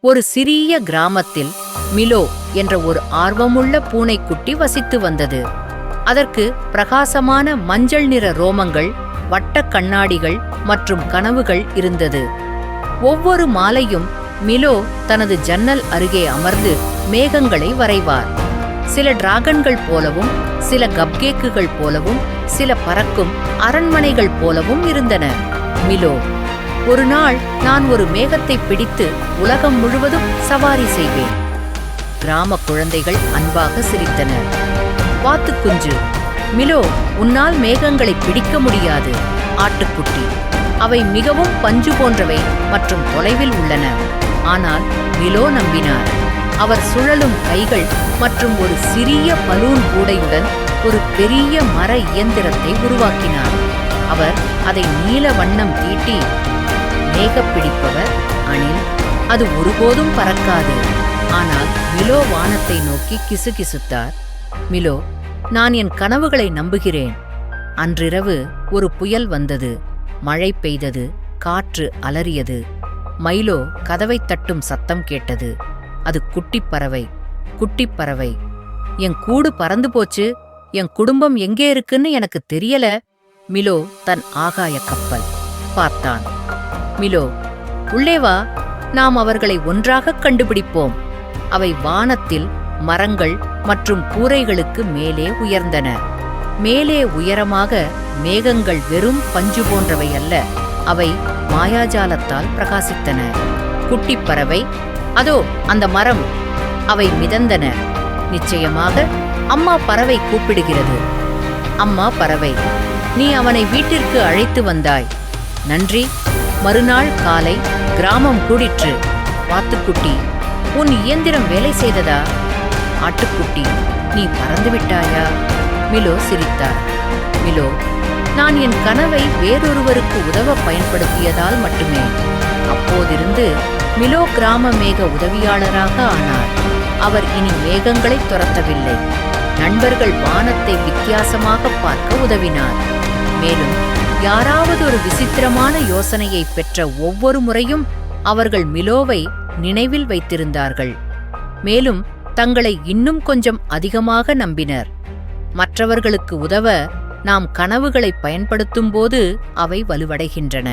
ஒரு சிறிய கிராமத்தில் மிலோ என்ற ஒரு ஆர்வமுள்ள பூனைக்குட்டி வசித்து வந்தது. அதற்கு பிரகாசமான மஞ்சள் நிற ரோமங்கள், வட்ட கண்ணாடிகள் மற்றும் கனவுகள் இருந்தது. ஒவ்வொரு மாலையும் மிலோ தனது ஜன்னல் அருகே அமர்ந்து மேகங்களை வரைவார். சில டிராகன்கள் போலவும், சில கப்கேக்குகள் போலவும், சில பறக்கும் அரண்மனைகள் போலவும் இருந்தன. மிலோ: ஒரு நாள் நான் ஒரு மேகத்தை பிடித்து உலகம் முழுவதும் சவாரி செய்வேன். கிராம குழந்தைகள் அன்பாக சிரித்தனர். வாத்துக்குஞ்சு: மிலோ, உன்னால் மேகங்களை பிடிக்க முடியாது. ஆட்டுக்குட்டி: அவை மிகவும் பஞ்சு போன்றவை மற்றும் தொலைவில் உள்ளன. ஆனால் மிலோ நம்பினார். அவர் சுழலும் கைகள் மற்றும் ஒரு சிறிய பலூன் கூடையுடன் ஒரு பெரிய மர இயந்திரத்தை உருவாக்கினார். அவர் அதை நீல வண்ணம் தீட்டி, மேகப்பிடிப்பவர் அணில், அது ஒருபோதும் பறக்காது. ஆனால் மிலோ வானத்தை நோக்கி கிசுகிசுத்தார். மிலோ: நான் என் கனவுகளை நம்புகிறேன். அன்றிரவு ஒரு புயல் வந்தது. மழை பெய்தது. காற்று அலறியது. மைலோ கதவை தட்டும் சத்தம் கேட்டது. அது குட்டிப்பறவை. குட்டிப்பறவை: என் கூடு பறந்து போச்சு. என் குடும்பம் எங்கே இருக்குன்னு எனக்கு தெரியல. மிலோ தன் ஆகாய கப்பல் பார்த்தான். மிலோ: உள்ளே வா, நாம் அவர்களை ஒன்றாக கண்டுபிடிப்போம். அவை வானத்தில் மரங்கள் மற்றும் கூரைகளுக்கு மேலே உயர்ந்தன. மேலே உயரமாக மேகங்கள் வெறும் பஞ்சு போன்றவை அல்ல, அவை மாயாஜாலத்தால் பிரகாசித்தன. குட்டிப்பறவை: அதோ அந்த மரம். அவை மிதந்தன. நிச்சயமாக அம்மா பறவை கூப்பிடுகிறது. அம்மா பறவை: நீ அவனை வீட்டிற்கு அழைத்து வந்தாய். நன்றி. மறுநாள் காலை கிராமம் கூடிற்று. வாத்துக்குட்டி: உன் இயந்திரம் வேலை செய்ததா? ஆட்டுக்குட்டி: நீ பறந்துவிட்டாயா? மிலோ சிரித்தார். மிலோ: நான் என் கனவை வேறொருவருக்கு உதவ பயன்படுத்தியதால் மட்டுமே. அப்போதிருந்து மிலோ கிராம மேக உதவியாளராக ஆனார். அவர் இனி மேகங்களை துரத்தவில்லை, நண்பர்கள் வானத்தை வித்தியாசமாக பார்க்க உதவினார். மேலும் யாராவது ஒரு விசித்திரமான யோசனையை பெற்ற ஒவ்வொரு முறையும் அவர்கள் மிலோவை நினைவில் வைத்திருந்தார்கள். மேலும் தங்களை இன்னும் கொஞ்சம் அதிகமாக நம்பினர். மற்றவர்களுக்கு உதவ நாம் கனவுகளை பயன்படுத்தும்போது அவை வலுவடைகின்றன.